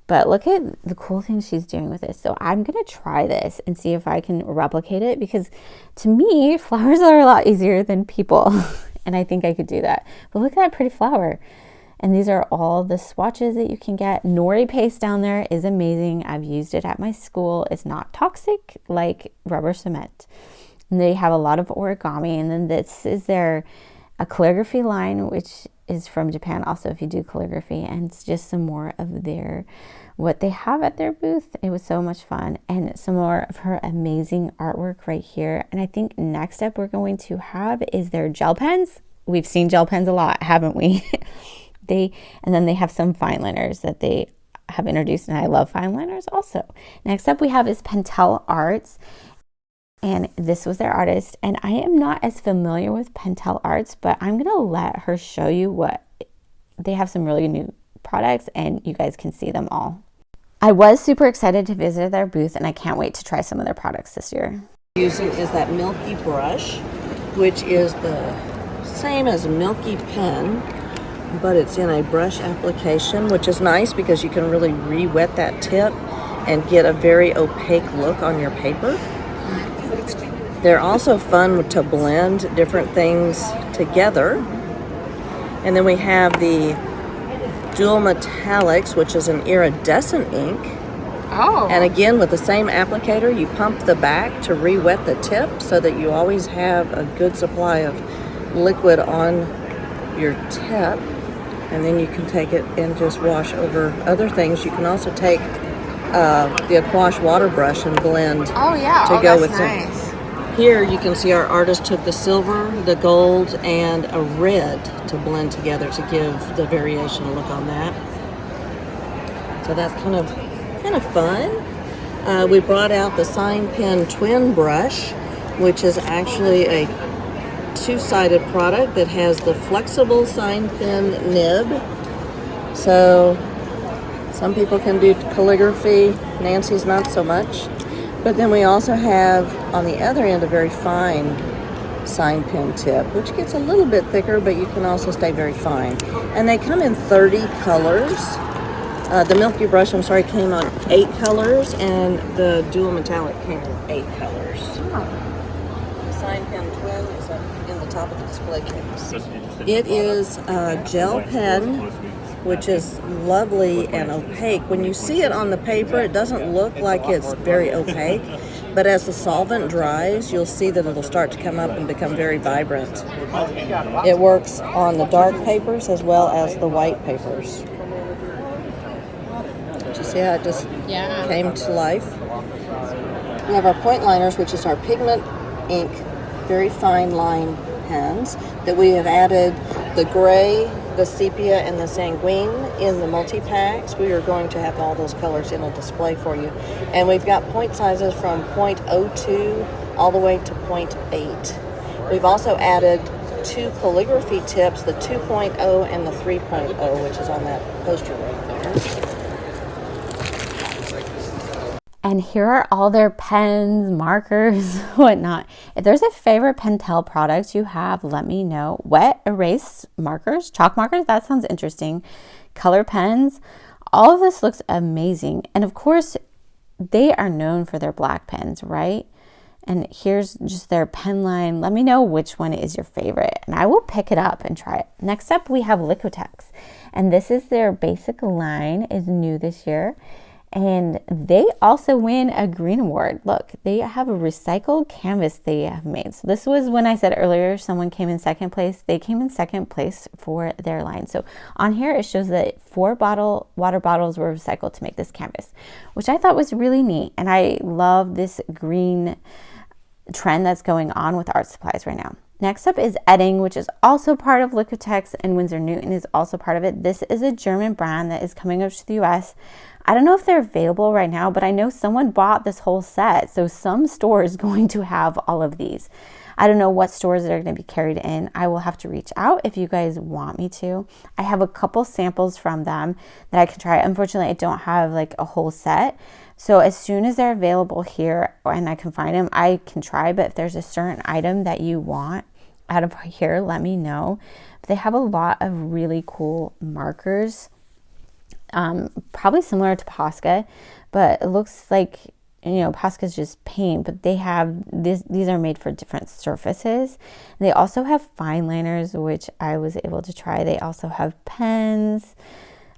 but look at the cool things she's doing with this. So I'm gonna try this and see if I can replicate it, because to me, flowers are a lot easier than people. And I think I could do that. But look at that pretty flower. And these are all the swatches that you can get. Nori paste down there is amazing. I've used it at my school. It's not toxic like rubber cement. And they have a lot of origami. And then this is their a calligraphy line, which is from Japan also if you do calligraphy. And it's just some more of their what they have at their booth. It was so much fun. And some more of her amazing artwork right here. And I think next up we're going to have is their gel pens. We've seen gel pens a lot, haven't we? And then they have some fine liners that they have introduced, and I love fine liners also. Next up we have is Pentel Arts, and this was their artist. And I am not as familiar with Pentel Arts, but I'm gonna let her show you what they have. Some really new products, and you guys can see them all. I was super excited to visit their booth, and I can't wait to try some of their products this year. Using is that milky brush, which is the same as a milky pen, but it's in a brush application, which is nice because you can really re-wet that tip and get a very opaque look on your paper. They're also fun to blend different things together. And then we have the dual metallics, which is an iridescent ink. Oh. And again, with the same applicator, you pump the back to re-wet the tip so that you always have a good supply of liquid on your tip. And then you can take it and just wash over other things. You can also take the aquash water brush and blend to go with nice. it. Here you can see our artist took the silver, the gold, and a red to blend together to give the variation a look on that. So that's kind of fun. We brought out the Sign Pen Twin Brush, which is actually a two-sided product that has the flexible sign pen nib. So some people can do calligraphy, Nancy's not so much. But then we also have on the other end a very fine sign pen tip, which gets a little bit thicker, but you can also stay very fine. And they come in 30 colors. The Milky Brush, came on 8 colors, and the Dual Metallic came in 8 colors. The Sign Pen Twin is up in the top of the display case. It is a gel pen, which is lovely and opaque. When you see it on the paper, it doesn't look like it's very opaque, but as the solvent dries, you'll see that it'll start to come up and become very vibrant. It works on the dark papers as well as the white papers. Did you see how it just came to life? We have our point liners, which is our pigment ink, very fine line pens that we have added the gray, the sepia, and the sanguine in the multi-packs. We are going to have all those colors in a display for you. And we've got point sizes from 0.02 all the way to 0.8. We've also added 2 calligraphy tips, the 2.0 and the 3.0, which is on that poster right there. And here are all their pens, markers, whatnot. If there's a favorite Pentel product you have, let me know. Wet erase markers, chalk markers, that sounds interesting. Color pens, all of this looks amazing. And of course, they are known for their black pens, right? And here's just their pen line. Let me know which one is your favorite, and I will pick it up and try it. Next up, we have Liquetix. And this is their basic line, is new this year. And they also win a green award. Look, they have a recycled canvas they have made. So this was when I said earlier someone came in second place. They came in second place for their line. So on here it shows that 4 water bottles were recycled to make this canvas, which I thought was really neat. And I love this green trend that's going on with art supplies right now. Next up is Edding, which is also part of Liquetix, and Winsor Newton is also part of it. This is a German brand that is coming over to the US. I don't know if they're available right now, but I know someone bought this whole set. So some store is going to have all of these. I don't know what stores they're going to be carried in. I will have to reach out if you guys want me to. I have a couple samples from them that I can try. Unfortunately, I don't have like a whole set. So as soon as they're available here and I can find them, I can try. But if there's a certain item that you want out of here, let me know. But they have a lot of really cool markers. Probably similar to Posca, but it looks like Posca is just paint, but they have these are made for different surfaces. They also have fine liners, which I was able to try. They also have pens.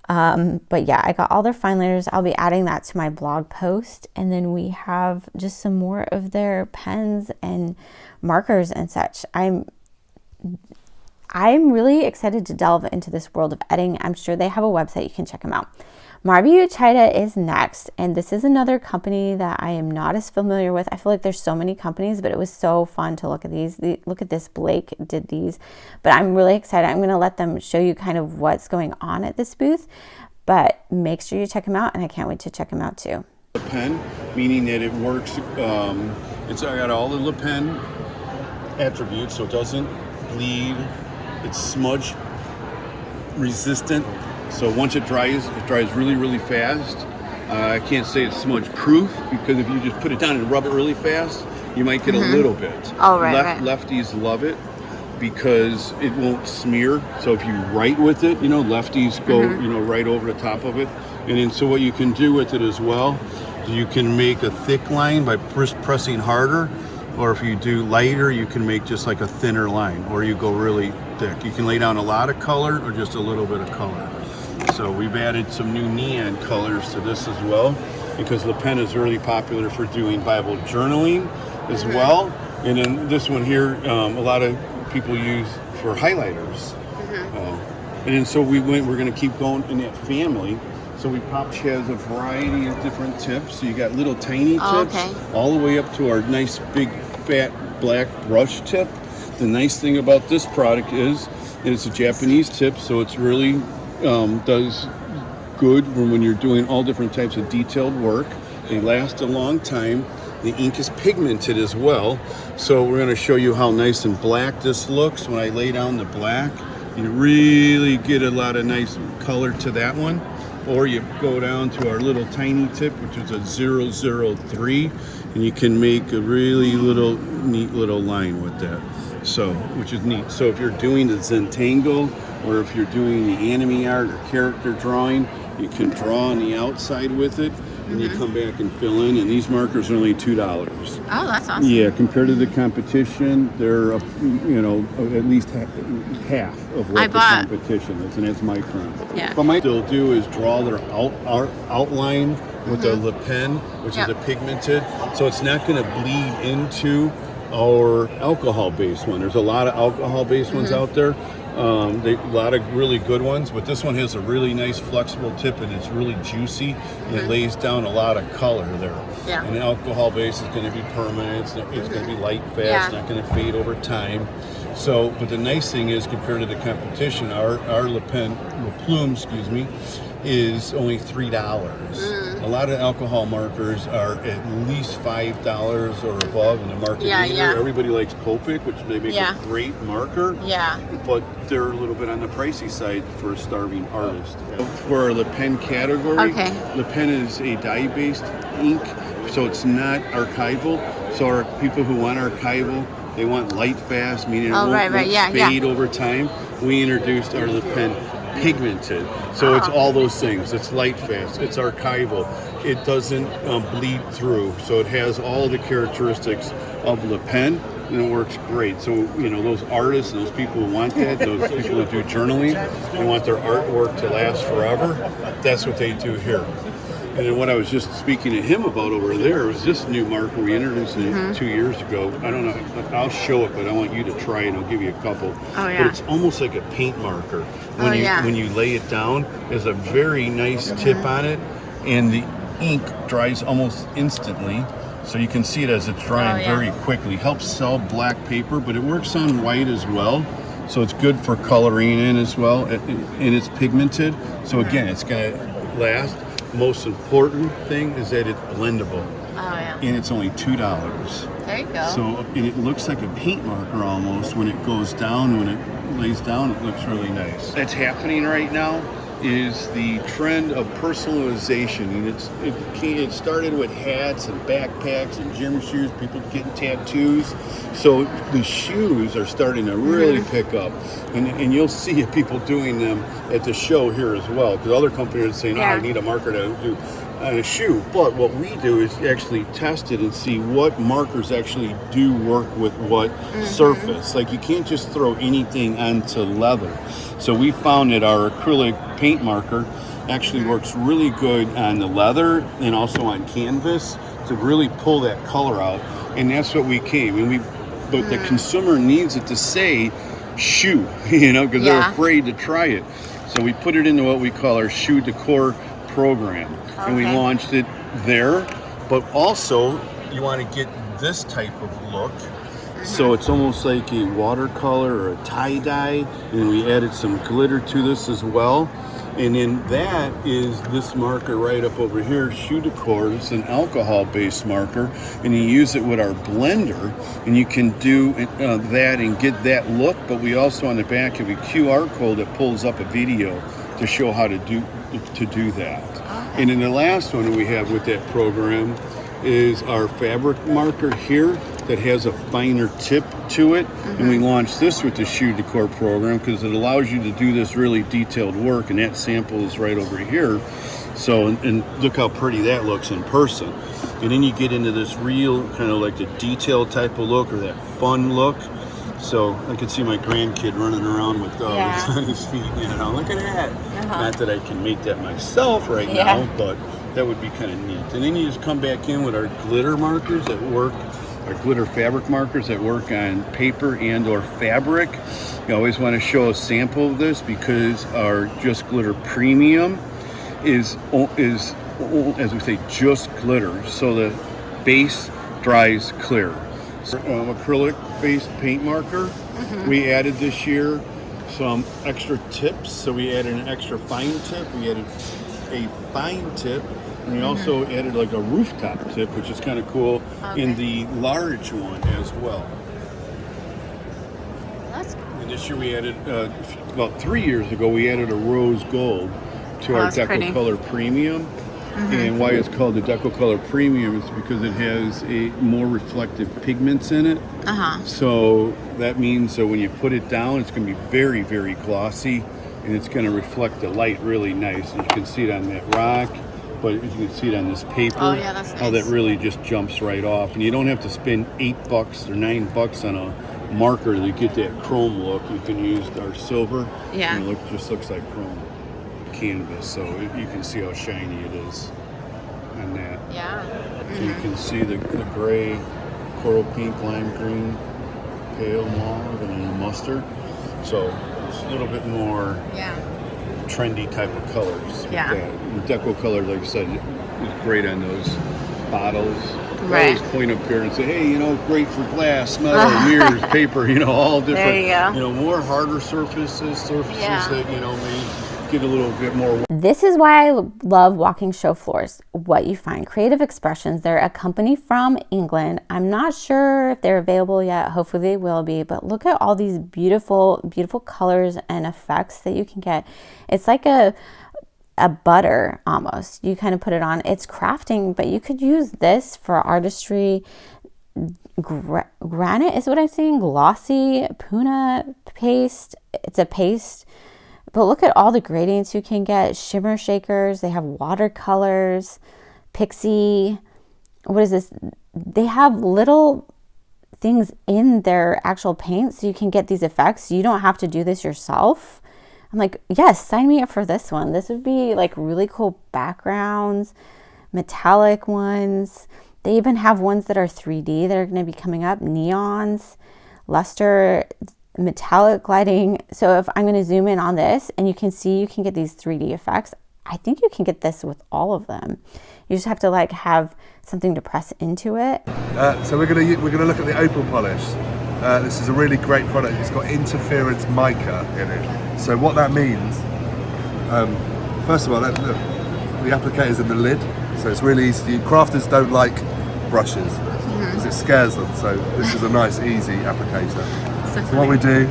But yeah, I got all their fine liners. I'll be adding that to my blog post. And then we have just some more of their pens and markers and such. I'm really excited to delve into this world of Edding. I'm sure they have a website. You can check them out. Marby Uchida is next, and this is another company that I am not as familiar with. I feel like there's so many companies, but it was so fun to look at these. Look at this, Blake did these, but I'm really excited. I'm going to let them show you kind of what's going on at this booth, but make sure you check them out, and I can't wait to check them out too. The pen, meaning that it works, it's got all the Le Pen attributes, so it doesn't bleed, it's smudge resistant. So once it dries really, really fast. I can't say it's smudge proof because if you just put it down and rub it really fast, you might get a little bit. Oh, right. Lefties love it because it won't smear. So if you write with it, lefties go, right over the top of it. And then so what you can do with it as well, you can make a thick line by pressing harder. Or if you do lighter, you can make just like a thinner line, or you go really thick. You can lay down a lot of color or just a little bit of color. So we've added some new neon colors to this as well, because Le Pen is really popular for doing Bible journaling as well. And then this one here, a lot of people use for highlighters. And then so we're going to keep going in that family. So we has a variety of different tips. So you got little tiny tips all the way up to our nice big fat black brush tip. The nice thing about this product is it's a Japanese tip, so it's really does good when you're doing all different types of detailed work. They last a long time. The ink is pigmented as well. So we're going to show you how nice and black this looks. When I lay down the black, you really get a lot of nice color to that one. Or you go down to our little tiny tip, which is a 003, and you can make a really neat little line with that. So, which is neat. So if you're doing the Zentangle, or if you're doing the anime art or character drawing, you can draw on the outside with it, and you come back and fill in. And these markers are only $2. Oh, that's awesome. Yeah, compared to the competition, they're at least half of what the competition is, and it's micron. Yeah. What I still do is draw their outline with the Le Pen, which is a pigmented, so it's not going to bleed into our alcohol-based one. There's a lot of alcohol-based ones out there. A lot of really good ones, but this one has a really nice flexible tip, and it's really juicy, and it lays down a lot of color there. Yeah. And the alcohol base is going to be permanent. It's going to be light, fast, not going to fade over time. So, but the nice thing is, compared to the competition, our Le Plume, is only $3. A lot of alcohol markers are at least $5 or above in the market leader. Everybody likes Copic, which they make a great marker. But they're a little bit on the pricey side for a starving artist. For our Le Pen category, Le Pen is a dye-based ink, so it's not archival. So our people who want archival, they want light, fast, meaning it won't fade over time. We introduced our Le Pen pigmented, so it's all those things. It's light, fast, it's archival, it doesn't bleed through, so it has all the characteristics of Le Pen, and it works great. So those artists and those people who want that, those people who do journaling, they want their artwork to last forever, that's what they do here. And then what I was just speaking to him about over there was this new marker we introduced 2 years ago. I don't know, I'll show it, but I want you to try it. I'll give you a couple. But it's almost like a paint marker. When you lay it down, there's a very nice tip on it, and the ink dries almost instantly. So you can see it as it's drying very quickly. Helps sell black paper, but it works on white as well. So it's good for coloring in as well, and it's pigmented. So again, it's going to last. Most important thing is that it's blendable. And it's only $2. There you go. So, and it looks like a paint marker almost when it goes down. When it lays down, it looks really nice. That's happening right now is the trend of personalization. And it started with hats and backpacks and gym shoes, people getting tattoos. So the shoes are starting to really pick up. And you'll see people doing them at the show here as well, because other companies are saying, I need a marker to do a shoe. But what we do is actually test it and see what markers actually do work with what surface. Like you can't just throw anything onto leather. So we found that our acrylic paint marker actually works really good on the leather and also on canvas to really pull that color out. And that's what we came. But the consumer needs it to say shoe, you know, because they're afraid to try it. So we put it into what we call our shoe decor program. And we launched it there. But also, you want to get this type of look. So it's almost like a watercolor or a tie-dye. And we added some glitter to this as well. And then that is this marker right up over here, Shoe Decor. It's an alcohol-based marker, and you use it with our blender, and you can do that and get that look. But we also on the back have a QR code that pulls up a video to show how to do that. And then the last one we have with that program is our fabric marker here that has a finer tip to it. And we launched this with the Shoe Decor program because it allows you to do this really detailed work, and that sample is right over here. So, and look how pretty that looks in person. And then you get into this real kind of like the detail type of look or that fun look. So I could see my grandkid running around with dogs on his feet, you know, look at that. Not that I can make that myself right now, but that would be kind of neat. And then you just come back in with our glitter markers that work, our glitter fabric markers that work on paper and or fabric. You always want to show a sample of this because our Just Glitter Premium is as we say, just glitter. So the base dries clear. Acrylic based paint marker. We added this year some extra tips. So we added an extra fine tip. We added a fine tip. And we also added like a rooftop tip, which is kind of cool, in the large one as well. That's cool. And this year we added, about 3 years ago, we added a rose gold to our Deco Color Premium. And why it's called the Deco Color Premium is because it has a more reflective pigments in it. So that means that when you put it down, it's going to be very, very glossy, and it's going to reflect the light really nice. And you can see it on that rock. But you can see it on this paper, that's nice. How that really just jumps right off. And you don't have to spend $8 or $9 on a marker to get that chrome look. You can use our silver, and it just looks like chrome canvas. So you can see how shiny it is on that. So you can see the gray, coral pink, lime green, pale mauve, and then mustard. So it's a little bit more trendy type of colors. The Deco Color, like I said, is great on those bottles. I always point up here and say, hey, you know, great for glass, metal, mirrors, paper, you know, all different. There you go. You know, more harder surfaces that, you know, may get a little bit more. This is why I love walking show floors. What you find, Creative Expressions. They're a company from England. I'm not sure if they're available yet. Hopefully they will be. But look at all these beautiful, beautiful colors and effects that you can get. It's like a butter almost. You kind of put it on. It's crafting, but you could use this for artistry. Granite is what I'm saying. Glossy Puna paste. It's a paste. But look at all the gradients you can get. Shimmer shakers. They have watercolors. Pixie. What is this? They have little things in their actual paint so you can get these effects. You don't have to do this yourself. I'm like, yes, sign me up for this one. This would be like really cool backgrounds, metallic ones. They even have ones that are 3D that are going to be coming up. Neons, luster, metallic lighting. So if I'm going to zoom in on this and you can see, you can get these 3D effects. I think you can get this with all of them. You just have to like have something to press into it. So we're gonna look at the opal polish. This is a really great product. It's got interference mica in it. So what that means, first of all, look, the applicator's in the lid, so it's really easy. Crafters don't like brushes because it scares them. So this is a nice, easy applicator. So what we do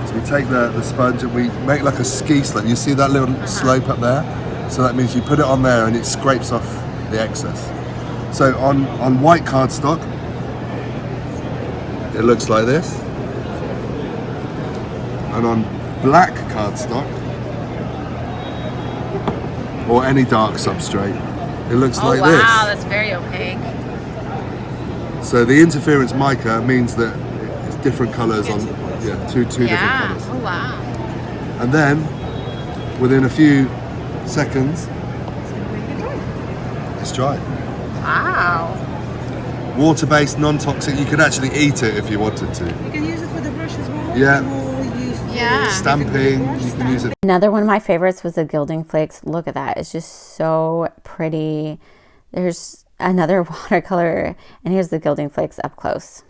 is we take the sponge and we make like a ski slope. You see that little slope up there? So that means you put it on there and it scrapes off the excess. So on white cardstock, it looks like this. And on black cardstock, or any dark substrate, it looks Oh like wow, this. that's very opaque. So the interference mica means that it's different colours on, two different colours. Oh wow. And then, within a few seconds, it's dry. Wow. Water-based, non-toxic. You could actually eat it if you wanted to. You can use it with a brush as well. Yeah. Yeah. Stamping. You can use it. Another one of my favorites was the Gilding Flakes. Look at that. It's just so pretty. There's another watercolor, and here's the Gilding Flakes up close.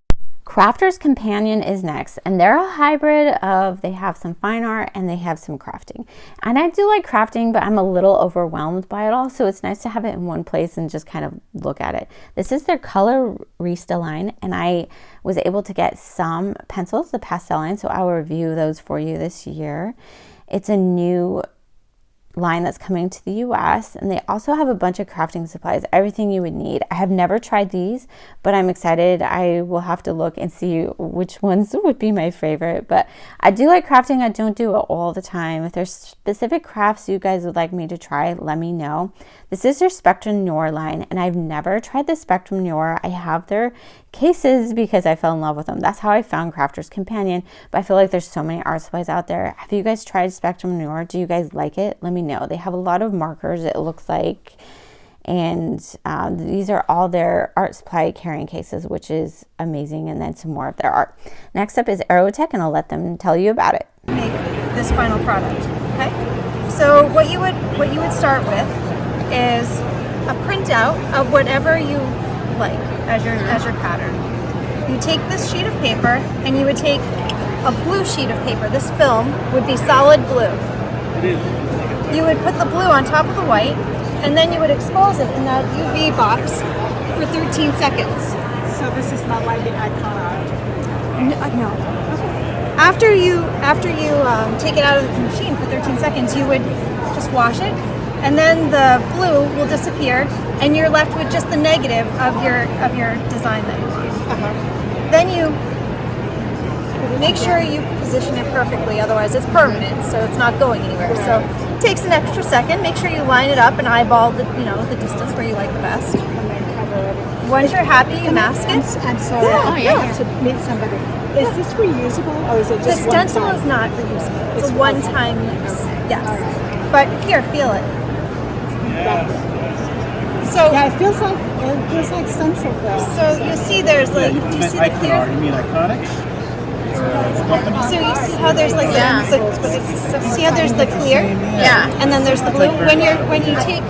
Crafter's Companion is next, and they're a hybrid of, they have some fine art and they have some crafting. And I do like crafting, but I'm a little overwhelmed by it all, so it's nice to have it in one place and just kind of look at it. This is their Color Rista line, and I was able to get some pencils, the pastel line, so I will review those for you this year. It's a new line that's coming to the US, and they also have a bunch of crafting supplies, everything you would need. I have never tried these, but I'm excited. I will have to look and see which ones would be my favorite, but I do like crafting. I don't do it all the time. If there's specific crafts you guys would like me to try, let me know. This is their Spectrum Noir line, and I've never tried the Spectrum Noir. I have their cases because I fell in love with them. That's how I found Crafter's Companion, but I feel like there's so many art supplies out there. Have you guys tried Spectrum Noir? Do you guys like it? Let me know. They have a lot of markers, it looks like, and these are all their art supply carrying cases, which is amazing, and then some more of their art. Next up is Areo Tech, and I'll let them tell you about it. Make this final product. Okay, so what you would start with is a printout of whatever you like as your pattern. You take this sheet of paper, and you would take a blue sheet of paper. This film would be solid blue. You would put the blue on top of the white, and then you would expose it in that UV box for 13 seconds. So this is not like the icon art? No. After you take it out of the machine for 13 seconds, you would just wash it, and then the blue will disappear, and you're left with just the negative of your design that you want. Then you make sure you position it perfectly, otherwise it's permanent, so it's not going anywhere. So it takes an extra second. Make sure you line it up and eyeball the distance where you like the best. Once you're happy, you mask it. I'm sorry, to meet somebody. Is this reusable, or is it just the stencil is not reusable. It's a one-time use. Yes. But here, feel it. So yeah, it feels like stencil though. So you see, there's like, do you see the clear? You mean Iconics? So you see how there's like see how there's the clear? Yeah. And then there's the blue. When you take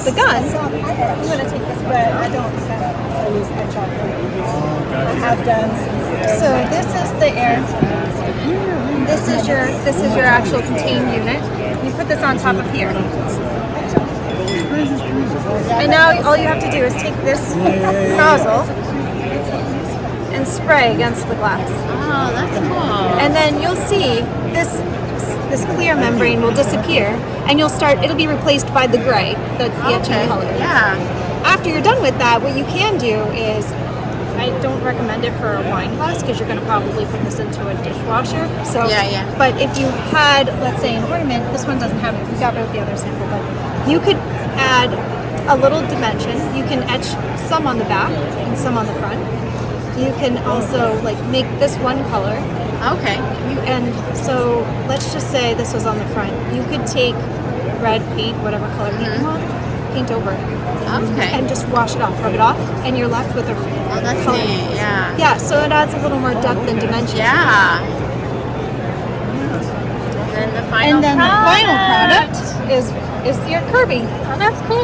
the gun, I'm gonna take this, but I don't use my chocolate. I have done. So this is the air. This is your actual contained unit. You put this on top of here. And now all you have to do is take this nozzle and spray against the glass. Oh, that's cool. And then you'll see this clear membrane will disappear, and it'll be replaced by the gray, the etching color. Yeah. After you're done with that, what you can do is, I don't recommend it for a wine glass because you're going to probably put this into a dishwasher. So, yeah. But if you had, let's say, an ornament, this one doesn't have it. We got rid of the other sample, but you could add a little dimension. You can etch some on the back and some on the front. You can also make this one color. Okay. And so let's just say this was on the front. You could take red paint, whatever color paint you want, paint over it. Okay. And just wash it off, rub it off, and you're left with a that's color. neat, yeah. Yeah, so it adds a little more depth and dimension. Yeah. And then the final product is your Kirby. Oh, that's cool.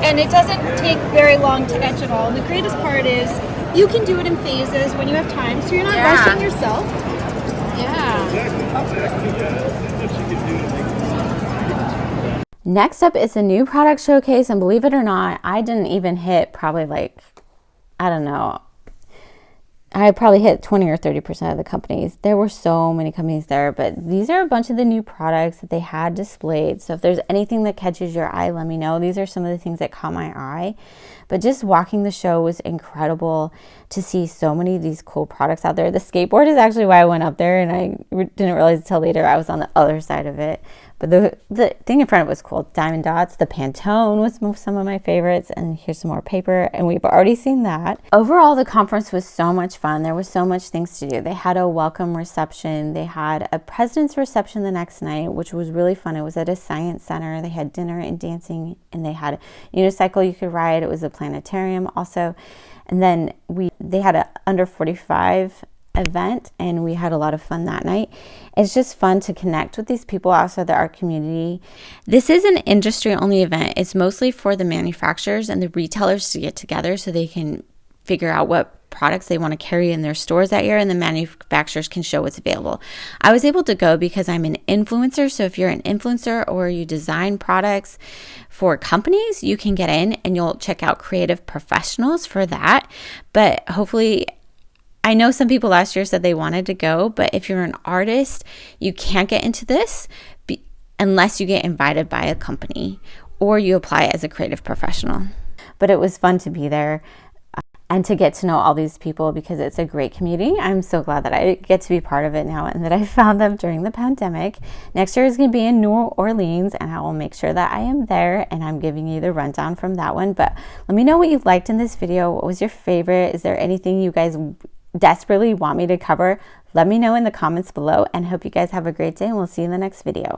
And it doesn't take very long to etch at all. And the greatest part is you can do it in phases when you have time, so you're not rushing yourself. Next up is a new product showcase, and believe it or not, I didn't even hit probably I don't know, I probably hit 20 or 30% of the companies. There were so many companies there, but these are a bunch of the new products that they had displayed. So if there's anything that catches your eye, let me know. These are some of the things that caught my eye. But just walking the show was incredible to see so many of these cool products out there. The skateboard is actually why I went up there, and I didn't realize until later I was on the other side of it. But the thing in front of it was cool. Diamond Dots, the Pantone was some of my favorites, and here's some more paper, and we've already seen that. Overall, the conference was so much fun. There was so much things to do. They had a welcome reception. They had a president's reception the next night, which was really fun. It was at a science center. They had dinner and dancing, and they had a unicycle you could ride. It was a planetarium also. And then they had an under 45 event, and we had a lot of fun that night. It's just fun to connect with these people outside the art community. This is an industry only event. It's mostly for the manufacturers and the retailers to get together so they can figure out what products they want to carry in their stores that year, and the manufacturers can show what's available. I was able to go because I'm an influencer. So if you're an influencer or you design products for companies, you can get in and you'll check out creative professionals for that. But hopefully, I know some people last year said they wanted to go, but if you're an artist, you can't get into this unless you get invited by a company or you apply as a creative professional. But it was fun to be there and to get to know all these people because it's a great community. I'm so glad that I get to be part of it now and that I found them during the pandemic. Next year is going to be in New Orleans, and I will make sure that I am there, and I'm giving you the rundown from that one. But let me know what you liked in this video. What was your favorite? Is there anything you guys desperately want me to cover? Let me know in the comments below, and hope you guys have a great day, and we'll see you in the next video.